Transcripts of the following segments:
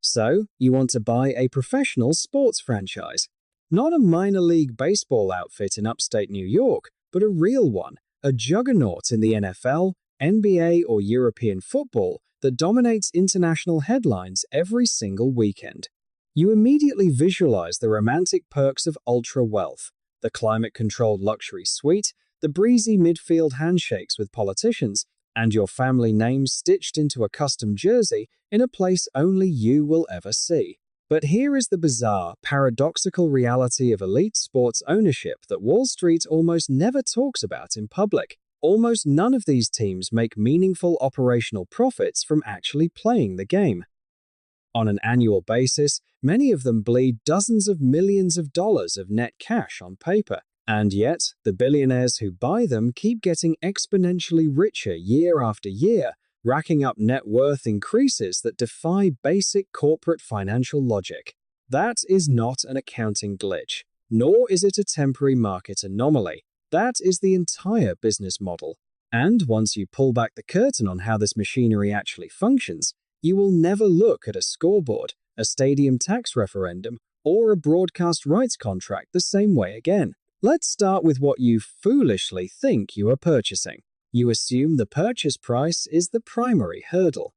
So, you want to buy a professional sports franchise. Not a minor league baseball outfit in upstate New York, but a real one, a juggernaut in the NFL, NBA, or European football that dominates international headlines every single weekend. You immediately visualize the romantic perks of ultra wealth, the climate-controlled luxury suite, the breezy midfield handshakes with politicians, and your family name stitched into a custom jersey in a place only you will ever see. But here is the bizarre, paradoxical reality of elite sports ownership that Wall Street almost never talks about in public. Almost none of these teams make meaningful operational profits from actually playing the game. On an annual basis, many of them bleed dozens of millions of dollars of net cash on paper. And yet, the billionaires who buy them keep getting exponentially richer year after year, racking up net worth increases that defy basic corporate financial logic. That is not an accounting glitch, nor is it a temporary market anomaly. That is the entire business model. And once you pull back the curtain on how this machinery actually functions, you will never look at a scoreboard, a stadium tax referendum, or a broadcast rights contract the same way again. Let's start with what you foolishly think you are purchasing. You assume the purchase price is the primary hurdle.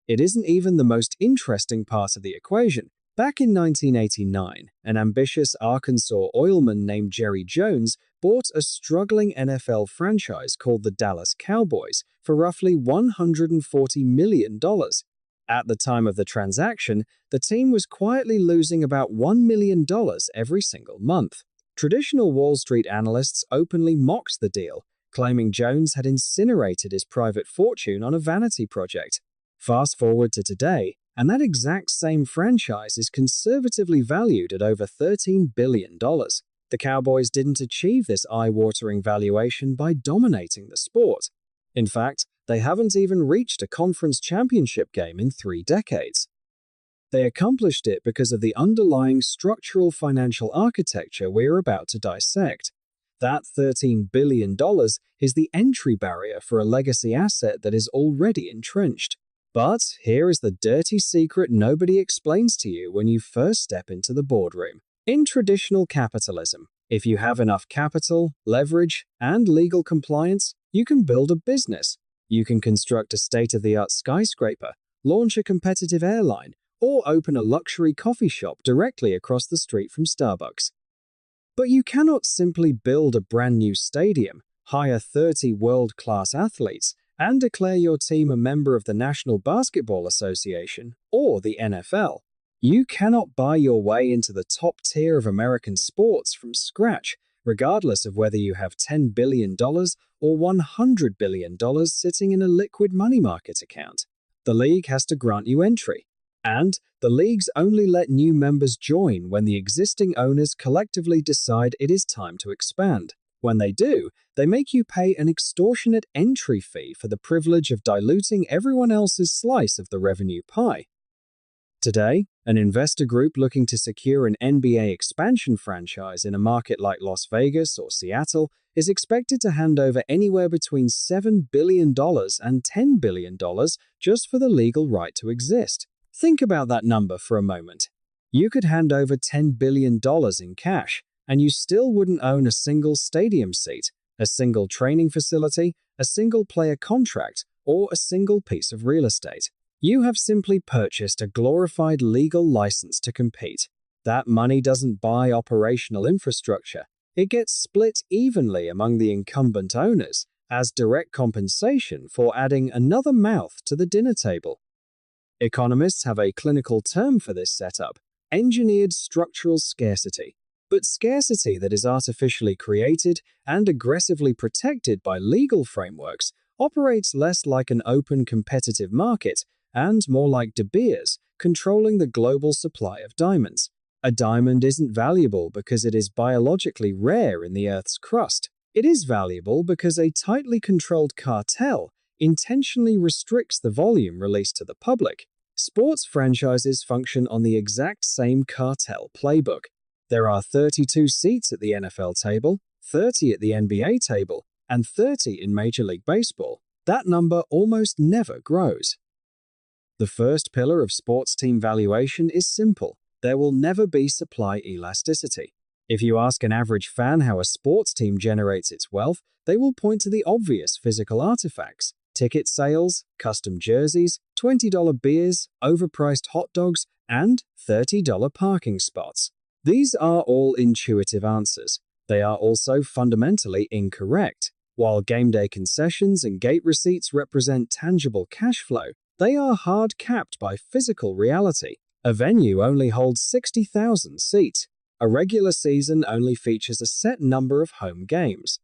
It isn't even the most interesting part of the equation. Back in 1989, an ambitious Arkansas oilman named Jerry Jones bought a struggling NFL franchise called the Dallas Cowboys for roughly $140 million. At the time of the transaction, the team was quietly losing about $1 million every single month. Traditional Wall Street analysts openly mocked the deal, claiming Jones had incinerated his private fortune on a vanity project. Fast forward to today, and that exact same franchise is conservatively valued at over $13 billion. The Cowboys didn't achieve this eye-watering valuation by dominating the sport. In fact, they haven't even reached a conference championship game in 3 decades. They accomplished it because of the underlying structural financial architecture we're about to dissect. That $13 billion is the entry barrier for a legacy asset that is already entrenched. But here is the dirty secret nobody explains to you when you first step into the boardroom. In traditional capitalism, if you have enough capital, leverage, and legal compliance, you can build a business. You can construct a state-of-the-art skyscraper, launch a competitive airline, or open a luxury coffee shop directly across the street from Starbucks. But you cannot simply build a brand new stadium, hire 30 world-class athletes, and declare your team a member of the National Basketball Association or the NFL. You cannot buy your way into the top tier of American sports from scratch, regardless of whether you have $10 billion or $100 billion sitting in a liquid money market account. The league has to grant you entry. And the leagues only let new members join when the existing owners collectively decide it is time to expand. When they do, they make you pay an extortionate entry fee for the privilege of diluting everyone else's slice of the revenue pie. Today, an investor group looking to secure an NBA expansion franchise in a market like Las Vegas or Seattle is expected to hand over anywhere between $7 billion and $10 billion just for the legal right to exist. Think about that number for a moment. You could hand over $10 billion in cash, and you still wouldn't own a single stadium seat, a single training facility, a single player contract, or a single piece of real estate. You have simply purchased a glorified legal license to compete. That money doesn't buy operational infrastructure. It gets split evenly among the incumbent owners as direct compensation for adding another mouth to the dinner table. Economists have a clinical term for this setup: engineered structural scarcity. But scarcity that is artificially created and aggressively protected by legal frameworks operates less like an open competitive market and more like De Beers controlling the global supply of diamonds. A diamond isn't valuable because it is biologically rare in the Earth's crust. It is valuable because a tightly controlled cartel intentionally restricts the volume released to the public. Sports franchises function on the exact same cartel playbook. There are 32 seats at the NFL table, 30 at the NBA table, and 30 in Major League Baseball. That number almost never grows. The first pillar of sports team valuation is simple. There will never be supply elasticity. If you ask an average fan how a sports team generates its wealth, they will point to the obvious physical artifacts: ticket sales, custom jerseys, $20 beers, overpriced hot dogs, and $30 parking spots. These are all intuitive answers. They are also fundamentally incorrect. While game day concessions and gate receipts represent tangible cash flow, they are hard capped by physical reality. A venue only holds 60,000 seats. A regular season only features a set number of home games.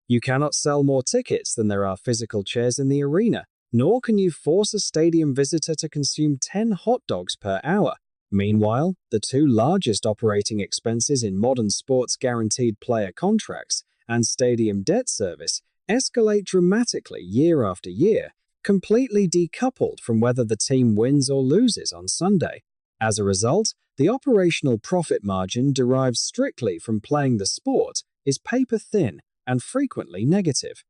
You cannot sell more tickets than there are physical chairs in the arena, nor can you force a stadium visitor to consume 10 hot dogs per hour. Meanwhile, the two largest operating expenses in modern sports, guaranteed player contracts and stadium debt service, escalate dramatically year after year, completely decoupled from whether the team wins or loses on Sunday. As a result, the operational profit margin derived strictly from playing the sport is paper-thin and frequently negative.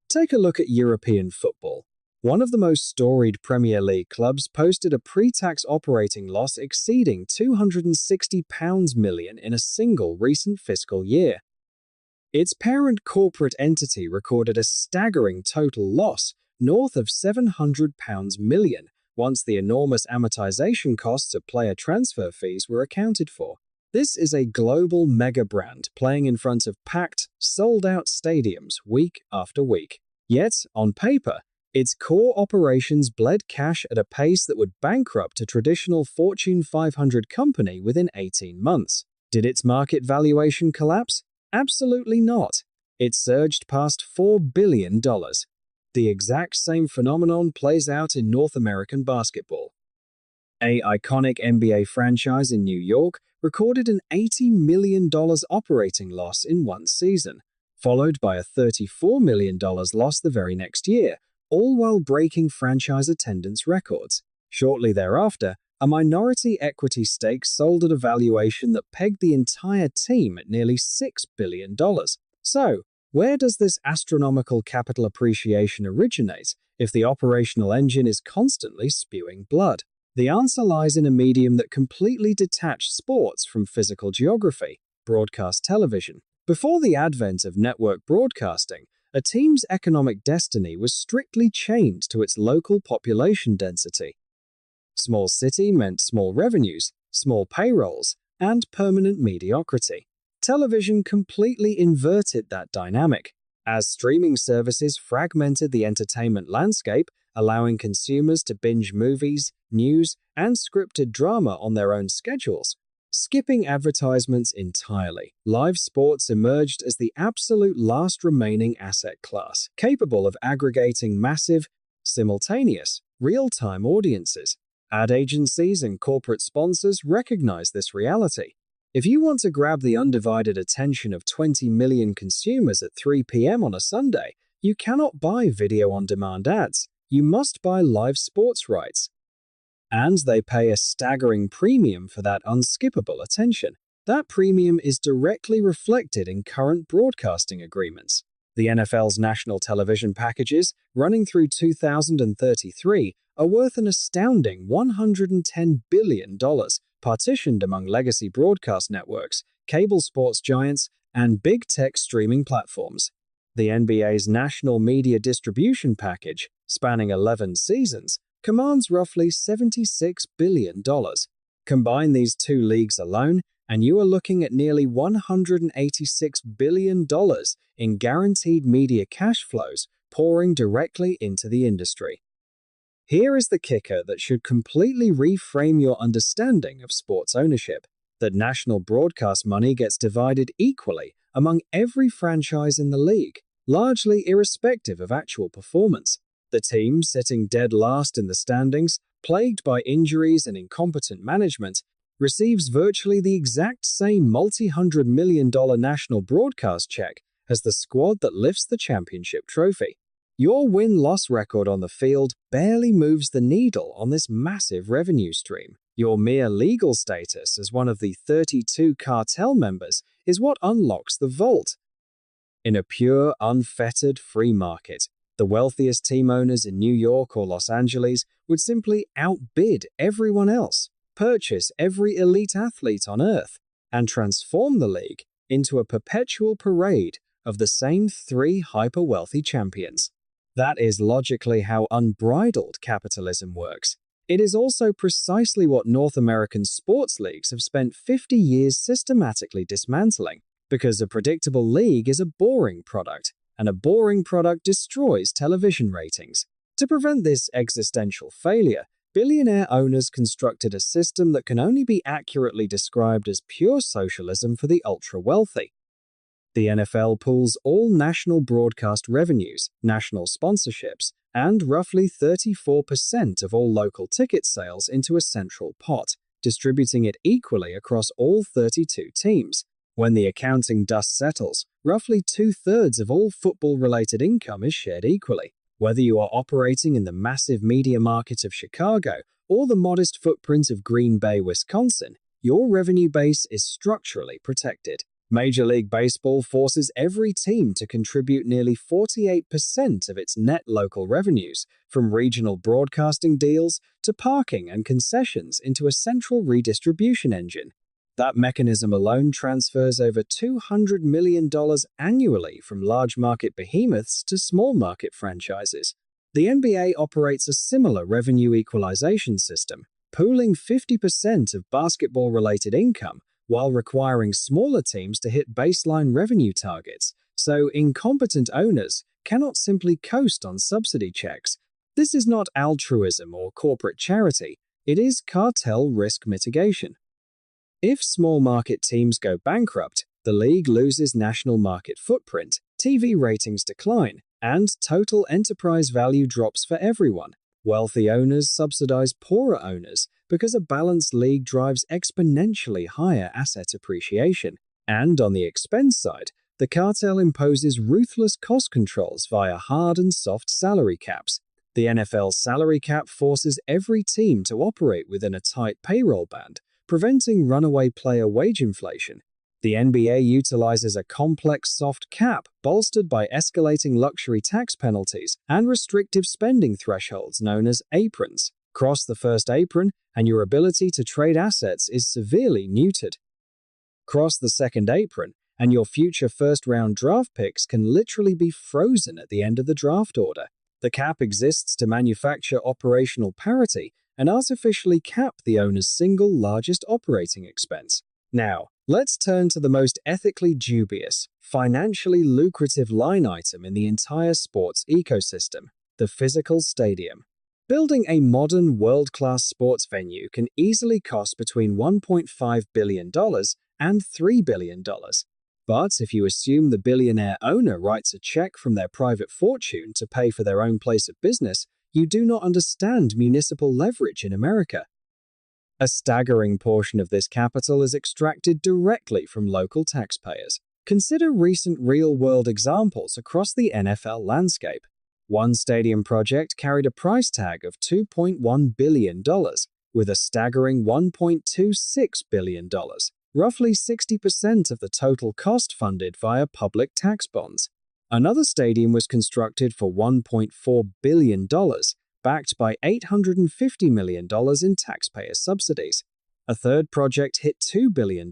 Take a look at European football. One of the most storied Premier League clubs posted a pre-tax operating loss exceeding £260 million in a single recent fiscal year. Its parent corporate entity recorded a staggering total loss north of £700 million once the enormous amortization costs of player transfer fees were accounted for. This is a global mega brand playing in front of packed, sold-out stadiums week after week. Yet, on paper, its core operations bled cash at a pace that would bankrupt a traditional Fortune 500 company within 18 months. Did its market valuation collapse? Absolutely not. It surged past $4 billion. The exact same phenomenon plays out in North American basketball. An iconic NBA franchise in New York recorded an $80 million operating loss in one season, followed by a $34 million loss the very next year, all while breaking franchise attendance records. Shortly thereafter, a minority equity stake sold at a valuation that pegged the entire team at nearly $6 billion. So, where does this astronomical capital appreciation originate if the operational engine is constantly spewing blood? The answer lies in a medium that completely detached sports from physical geography: broadcast television. Before the advent of network broadcasting, a team's economic destiny was strictly chained to its local population density. Small city meant small revenues, small payrolls, and permanent mediocrity. Television completely inverted that dynamic. As streaming services fragmented the entertainment landscape, allowing consumers to binge movies, news, and scripted drama on their own schedules, skipping advertisements entirely, live sports emerged as the absolute last remaining asset class, capable of aggregating massive, simultaneous, real-time audiences. Ad agencies and corporate sponsors recognize this reality. If you want to grab the undivided attention of 20 million consumers at 3 p.m. on a Sunday, you cannot buy video-on-demand ads. You must buy live sports rights. And they pay a staggering premium for that unskippable attention. That premium is directly reflected in current broadcasting agreements. The NFL's national television packages, running through 2033, are worth an astounding $110 billion, partitioned among legacy broadcast networks, cable sports giants, and big tech streaming platforms. The NBA's national media distribution package, spanning 11 seasons, commands roughly $76 billion. Combine these two leagues alone, and you are looking at nearly $186 billion in guaranteed media cash flows pouring directly into the industry. Here is the kicker that should completely reframe your understanding of sports ownership: that national broadcast money gets divided equally among every franchise in the league, largely irrespective of actual performance. The team sitting dead last in the standings, plagued by injuries and incompetent management, receives virtually the exact same multi-hundred million dollar national broadcast check as the squad that lifts the championship trophy. Your win-loss record on the field barely moves the needle on this massive revenue stream. Your mere legal status as one of the 32 cartel members is what unlocks the vault. In a pure, unfettered free market, The wealthiest team owners in New York or Los Angeles would simply outbid everyone else, purchase every elite athlete on earth, and transform the league into a perpetual parade of the same three hyper-wealthy champions. That is logically how unbridled capitalism works. It is also precisely what North American sports leagues have spent 50 years systematically dismantling, because a predictable league is a boring product, and a boring product destroys television ratings. To prevent this existential failure, billionaire owners constructed a system that can only be accurately described as pure socialism for the ultra-wealthy. The NFL pools all national broadcast revenues, national sponsorships, and roughly 34% of all local ticket sales into a central pot, distributing it equally across all 32 teams. When the accounting dust settles, roughly 2/3 of all football-related income is shared equally. Whether you are operating in the massive media market of Chicago or the modest footprint of Green Bay, Wisconsin, your revenue base is structurally protected. Major League Baseball forces every team to contribute nearly 48% of its net local revenues, from regional broadcasting deals to parking and concessions, into a central redistribution engine. That mechanism alone transfers over $200 million annually from large market behemoths to small market franchises. The NBA operates a similar revenue equalization system, pooling 50% of basketball-related income while requiring smaller teams to hit baseline revenue targets, so incompetent owners cannot simply coast on subsidy checks. This is not altruism or corporate charity, it is cartel risk mitigation. If small market teams go bankrupt, the league loses national market footprint, TV ratings decline, and total enterprise value drops for everyone. Wealthy owners subsidize poorer owners because a balanced league drives exponentially higher asset appreciation. And on the expense side, the cartel imposes ruthless cost controls via hard and soft salary caps. The NFL's salary cap forces every team to operate within a tight payroll band, preventing runaway player wage inflation. The NBA utilizes a complex soft cap bolstered by escalating luxury tax penalties and restrictive spending thresholds known as aprons. Cross the first apron, and your ability to trade assets is severely neutered. Cross the second apron, and your future first-round draft picks can literally be frozen at the end of the draft order. The cap exists to manufacture operational parity and artificially cap the owner's single largest operating expense. Now, let's turn to the most ethically dubious, financially lucrative line item in the entire sports ecosystem: the physical stadium. Building a modern, world-class sports venue can easily cost between $1.5 billion and $3 billion. But if you assume the billionaire owner writes a check from their private fortune to pay for their own place of business, you do not understand municipal leverage in America. A staggering portion of this capital is extracted directly from local taxpayers. Consider recent real-world examples across the NFL landscape. One stadium project carried a price tag of $2.1 billion, with a staggering $1.26 billion, roughly 60% of the total cost funded via public tax bonds. Another stadium was constructed for $1.4 billion, backed by $850 million in taxpayer subsidies. A third project hit $2 billion,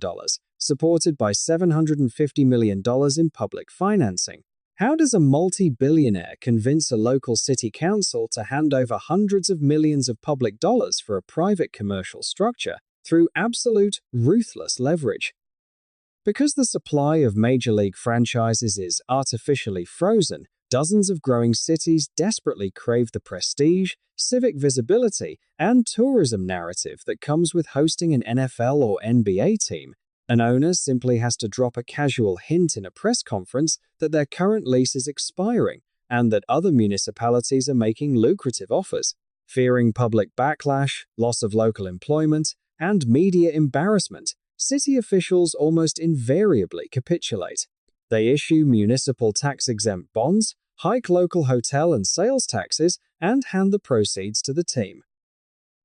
supported by $750 million in public financing. How does a multi-billionaire convince a local city council to hand over hundreds of millions of public dollars for a private commercial structure? Through absolute, ruthless leverage. Because the supply of major league franchises is artificially frozen, dozens of growing cities desperately crave the prestige, civic visibility, and tourism narrative that comes with hosting an NFL or NBA team. An owner simply has to drop a casual hint in a press conference that their current lease is expiring and that other municipalities are making lucrative offers. Fearing public backlash, loss of local employment, and media embarrassment, city officials almost invariably capitulate. They issue municipal tax-exempt bonds, hike local hotel and sales taxes, and hand the proceeds to the team.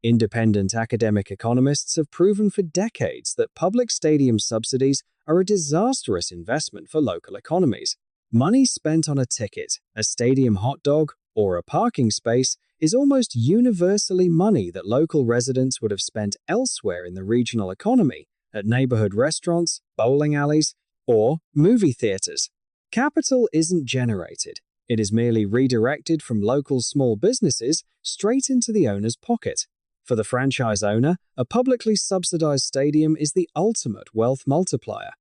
Independent academic economists have proven for decades that public stadium subsidies are a disastrous investment for local economies. Money spent on a ticket, a stadium hot dog, or a parking space is almost universally money that local residents would have spent elsewhere in the regional economy, at neighborhood restaurants, bowling alleys, or movie theaters. Capital isn't generated. It is merely redirected from local small businesses straight into the owner's pocket. For the franchise owner, a publicly subsidized stadium is the ultimate wealth multiplier.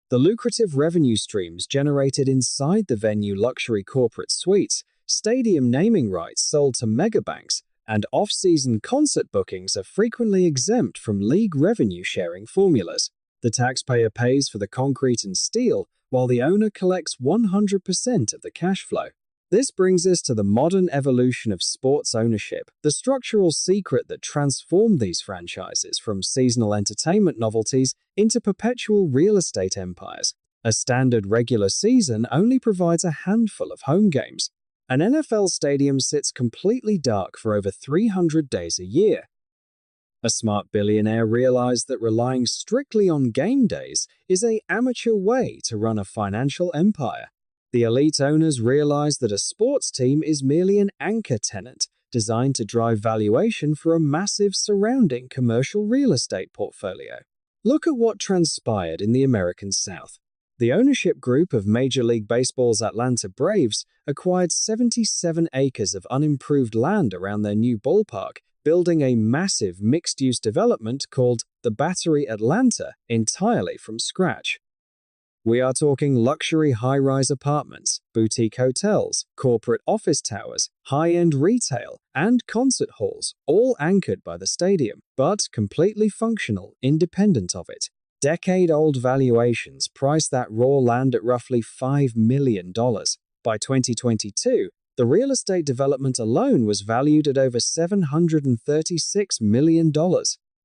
The lucrative revenue streams generated inside the venue luxury corporate suites, stadium naming rights sold to megabanks, and off-season concert bookings are frequently exempt from league revenue-sharing formulas. The taxpayer pays for the concrete and steel, while the owner collects 100% of the cash flow. This brings us to the modern evolution of sports ownership, the structural secret that transformed these franchises from seasonal entertainment novelties into perpetual real estate empires. A standard regular season only provides a handful of home games. An NFL stadium sits completely dark for over 300 days a year. A smart billionaire realized that relying strictly on game days is an amateur way to run a financial empire. The elite owners realized that a sports team is merely an anchor tenant designed to drive valuation for a massive surrounding commercial real estate portfolio. Look at what transpired in the American South. The ownership group of Major League Baseball's Atlanta Braves acquired 77 acres of unimproved land around their new ballpark, building a massive mixed-use development called the Battery Atlanta entirely from scratch. We are talking luxury high-rise apartments, boutique hotels, corporate office towers, high-end retail, and concert halls, all anchored by the stadium, but completely functional, independent of it. Decade-old valuations price that raw land at roughly $5 million. By 2022, the real estate development alone was valued at over $736 million.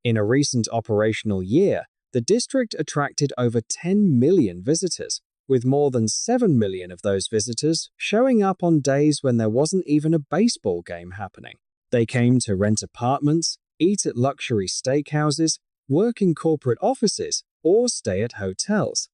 In a recent operational year, the district attracted over 10 million visitors, with more than 7 million of those visitors showing up on days when there wasn't even a baseball game happening. They came to rent apartments, eat at luxury steakhouses, work in corporate offices, or stay at hotels.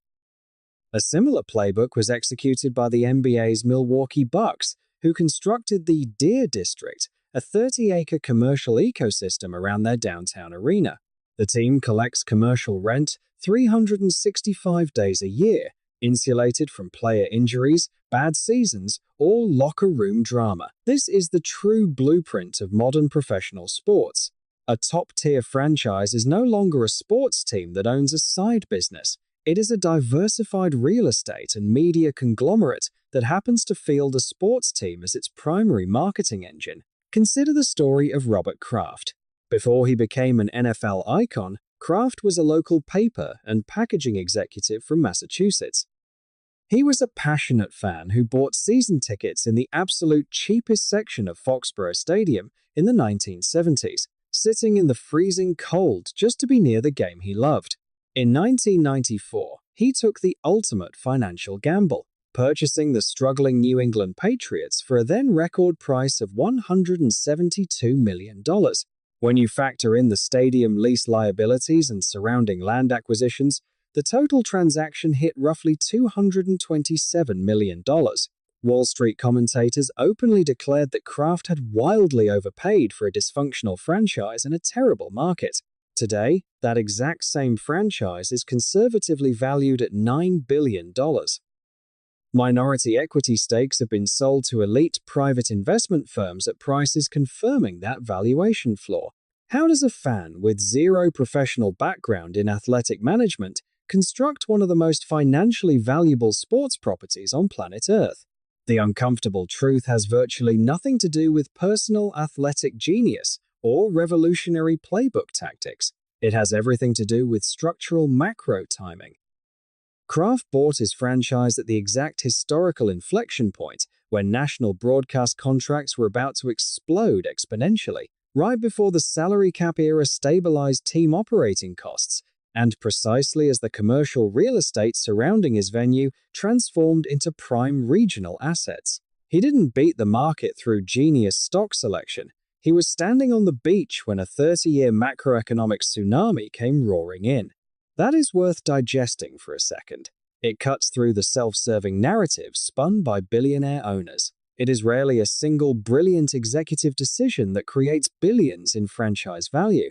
A similar playbook was executed by the NBA's Milwaukee Bucks, who constructed the Deer District, a 30-acre commercial ecosystem around their downtown arena. The team collects commercial rent 365 days a year, insulated from player injuries, bad seasons, or locker room drama. This is the true blueprint of modern professional sports. A top-tier franchise is no longer a sports team that owns a side business. It is a diversified real estate and media conglomerate that happens to field a sports team as its primary marketing engine. Consider the story of Robert Kraft. Before he became an NFL icon, Kraft was a local paper and packaging executive from Massachusetts. He was a passionate fan who bought season tickets in the absolute cheapest section of Foxborough Stadium in the 1970s, sitting in the freezing cold just to be near the game he loved. In 1994, he took the ultimate financial gamble, purchasing the struggling New England Patriots for a then record price of $172 million. When you factor in the stadium lease liabilities and surrounding land acquisitions, the total transaction hit roughly $227 million. Wall Street commentators openly declared that Kraft had wildly overpaid for a dysfunctional franchise in a terrible market. Today, that exact same franchise is conservatively valued at $9 billion. Minority equity stakes have been sold to elite private investment firms at prices confirming that valuation floor. How does a fan with zero professional background in athletic management construct one of the most financially valuable sports properties on planet Earth? The uncomfortable truth has virtually nothing to do with personal athletic genius or revolutionary playbook tactics. It has everything to do with structural macro timing. Kraft bought his franchise at the exact historical inflection point when national broadcast contracts were about to explode exponentially, right before the salary cap era stabilized team operating costs, and precisely as the commercial real estate surrounding his venue transformed into prime regional assets. He didn't beat the market through genius stock selection. He was standing on the beach when a 30-year macroeconomic tsunami came roaring in. That is worth digesting for a second. It cuts through the self-serving narrative spun by billionaire owners. It is rarely a single brilliant executive decision that creates billions in franchise value.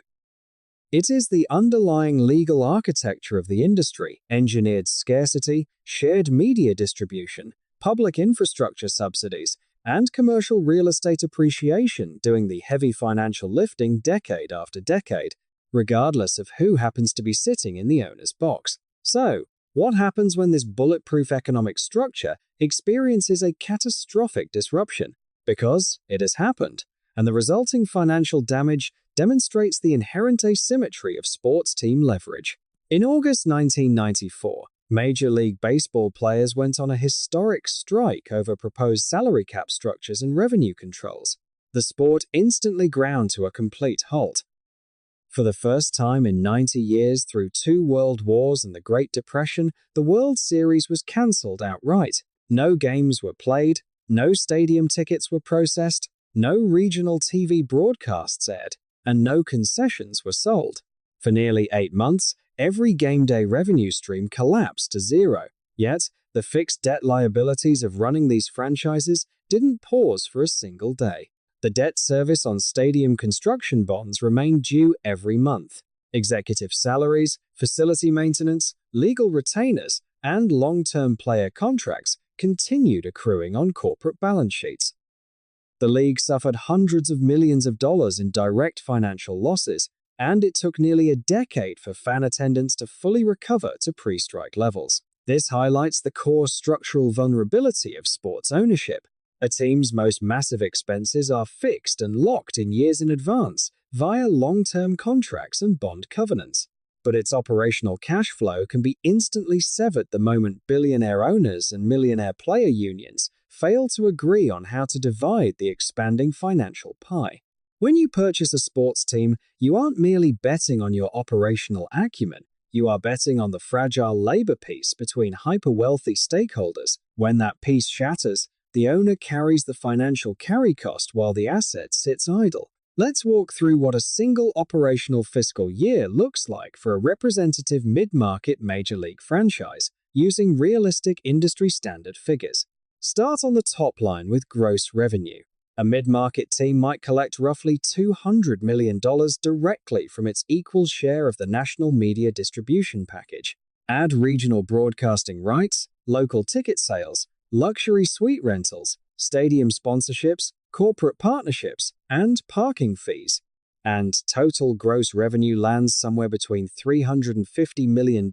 It is the underlying legal architecture of the industry, engineered scarcity, shared media distribution, public infrastructure subsidies, and commercial real estate appreciation doing the heavy financial lifting decade after decade, regardless of who happens to be sitting in the owner's box. So, what happens when this bulletproof economic structure experiences a catastrophic disruption? Because it has happened, and the resulting financial damage demonstrates the inherent asymmetry of sports team leverage. In August 1994, Major League Baseball players went on a historic strike over proposed salary cap structures and revenue controls. The sport instantly ground to a complete halt. For the first time in 90 years, through 2 world wars and the Great Depression, the World Series was cancelled outright. No games were played, no stadium tickets were processed, no regional TV broadcasts aired, and no concessions were sold. For nearly 8 months, every game day revenue stream collapsed to zero. Yet, the fixed debt liabilities of running these franchises didn't pause for a single day. The debt service on stadium construction bonds remained due every month. Executive salaries, facility maintenance, legal retainers, and long-term player contracts continued accruing on corporate balance sheets. The league suffered hundreds of millions of dollars in direct financial losses, and it took nearly a decade for fan attendance to fully recover to pre-strike levels. This highlights the core structural vulnerability of sports ownership. A team's most massive expenses are fixed and locked in years in advance via long-term contracts and bond covenants. But its operational cash flow can be instantly severed the moment billionaire owners and millionaire player unions fail to agree on how to divide the expanding financial pie. When you purchase a sports team, you aren't merely betting on your operational acumen, you are betting on the fragile labor peace between hyper-wealthy stakeholders. When that peace shatters, the owner carries the financial carry cost while the asset sits idle. Let's walk through what a single operational fiscal year looks like for a representative mid-market major league franchise, using realistic industry-standard figures. Start on the top line with gross revenue. A mid-market team might collect roughly $200 million directly from its equal share of the national media distribution package. Add regional broadcasting rights, local ticket sales, luxury suite rentals, stadium sponsorships, corporate partnerships, and parking fees. And total gross revenue lands somewhere between $350 million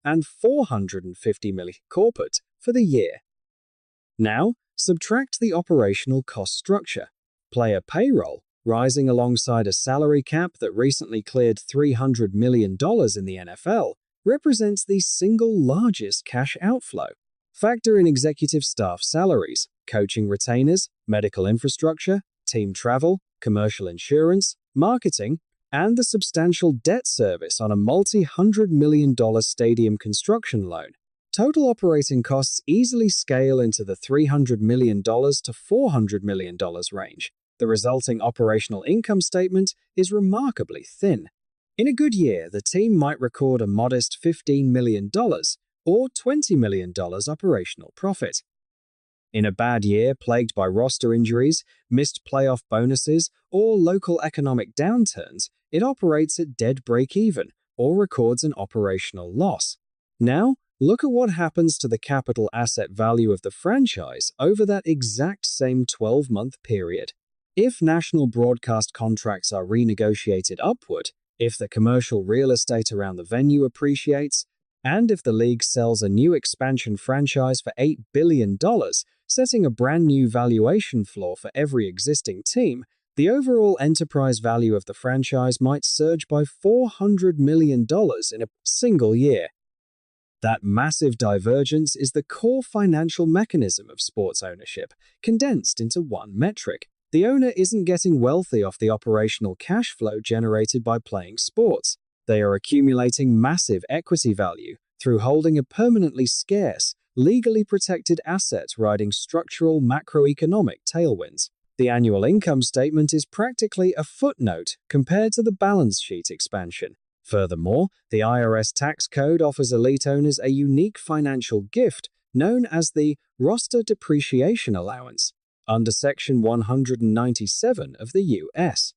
and $450 million corporate for the year. Now, subtract the operational cost structure. Player payroll, rising alongside a salary cap that recently cleared $300 million in the NFL, represents the single largest cash outflow. Factor in executive staff salaries, coaching retainers, medical infrastructure, team travel, commercial insurance, marketing, and the substantial debt service on a multi-$100 million stadium construction loan. Total operating costs easily scale into the $300 million to $400 million range. The resulting operational income statement is remarkably thin. In a good year, the team might record a modest $15 million or $20 million operational profit. In a bad year plagued by roster injuries, missed playoff bonuses, or local economic downturns, it operates at dead break-even or records an operational loss. Now, look at what happens to the capital asset value of the franchise over that exact same 12-month period. If national broadcast contracts are renegotiated upward, if the commercial real estate around the venue appreciates, and if the league sells a new expansion franchise for $8 billion, setting a brand new valuation floor for every existing team, the overall enterprise value of the franchise might surge by $400 million in a single year. That massive divergence is the core financial mechanism of sports ownership, condensed into one metric. The owner isn't getting wealthy off the operational cash flow generated by playing sports. They are accumulating massive equity value through holding a permanently scarce, legally protected asset riding structural macroeconomic tailwinds. The annual income statement is practically a footnote compared to the balance sheet expansion. Furthermore, the IRS tax code offers elite owners a unique financial gift known as the roster depreciation allowance under Section 197 of the U.S.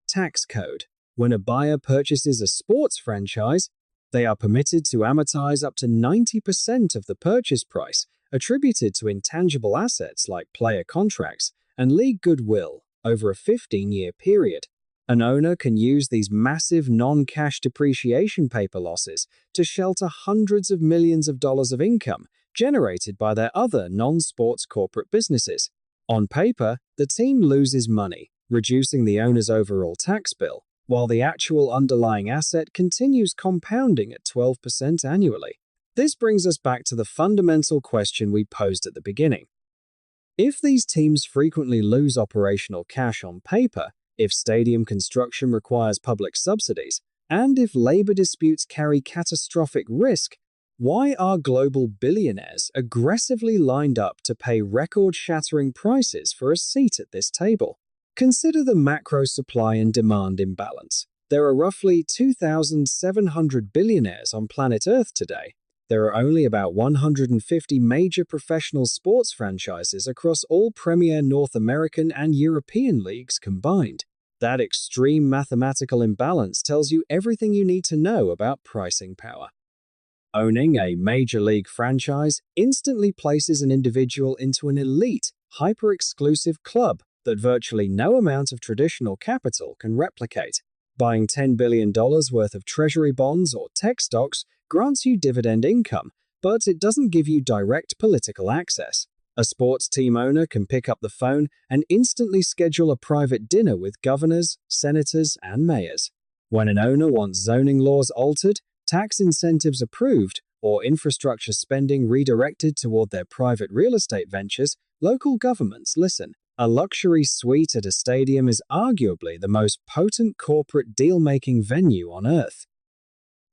Tax Code. When a buyer purchases a sports franchise, they are permitted to amortize up to 90% of the purchase price attributed to intangible assets like player contracts and league goodwill over a 15-year period. An owner can use these massive non-cash depreciation paper losses to shelter hundreds of millions of dollars of income generated by their other non-sports corporate businesses. On paper, the team loses money, reducing the owner's overall tax bill, while the actual underlying asset continues compounding at 12% annually. This brings us back to the fundamental question we posed at the beginning. If these teams frequently lose operational cash on paper, if stadium construction requires public subsidies, and if labor disputes carry catastrophic risk, why are global billionaires aggressively lined up to pay record-shattering prices for a seat at this table? Consider the macro supply and demand imbalance. There are roughly 2,700 billionaires on planet Earth today. There are only about 150 major professional sports franchises across all premier North American and European leagues combined. That extreme mathematical imbalance tells you everything you need to know about pricing power. Owning a major league franchise instantly places an individual into an elite, hyper-exclusive club that virtually no amount of traditional capital can replicate. Buying $10 billion worth of treasury bonds or tech stocks grants you dividend income, but it doesn't give you direct political access. A sports team owner can pick up the phone and instantly schedule a private dinner with governors, senators, and mayors. When an owner wants zoning laws altered, tax incentives approved, or infrastructure spending redirected toward their private real estate ventures, local governments listen. A luxury suite at a stadium is arguably the most potent corporate deal-making venue on Earth.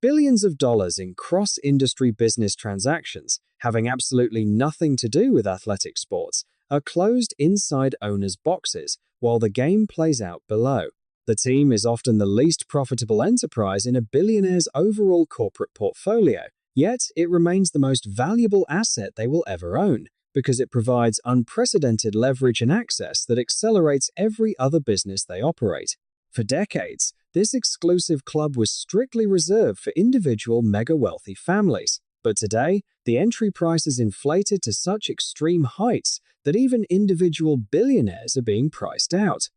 Billions of dollars in cross-industry business transactions, having absolutely nothing to do with athletic sports, are closed inside owners' boxes while the game plays out below. The team is often the least profitable enterprise in a billionaire's overall corporate portfolio, yet it remains the most valuable asset they will ever own, because it provides unprecedented leverage and access that accelerates every other business they operate. For decades, this exclusive club was strictly reserved for individual mega-wealthy families. But today, the entry price is inflated to such extreme heights that even individual billionaires are being priced out.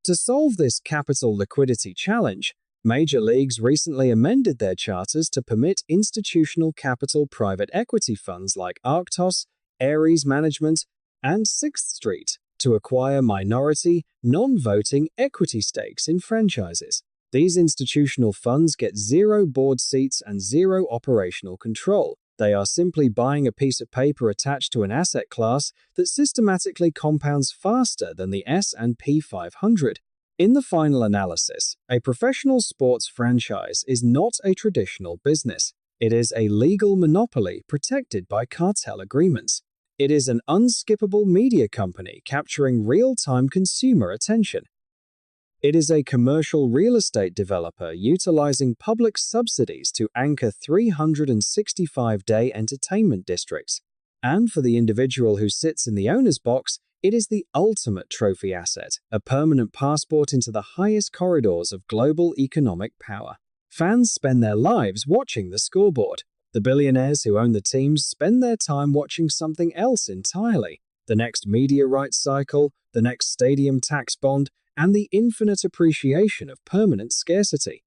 To solve this capital liquidity challenge, major leagues recently amended their charters to permit institutional capital private equity funds like Arctos, Ares Management, and Sixth Street to acquire minority, non-voting equity stakes in franchises. These institutional funds get 0 board seats and 0 operational control. They are simply buying a piece of paper attached to an asset class that systematically compounds faster than the S&P 500. In the final analysis, a professional sports franchise is not a traditional business. It is a legal monopoly protected by cartel agreements. It is an unskippable media company capturing real-time consumer attention. It is a commercial real estate developer utilizing public subsidies to anchor 365-day entertainment districts. And for the individual who sits in the owner's box, it is the ultimate trophy asset, a permanent passport into the highest corridors of global economic power. Fans spend their lives watching the scoreboard. The billionaires who own the teams spend their time watching something else entirely: the next media rights cycle, the next stadium tax bond, and the infinite appreciation of permanent scarcity.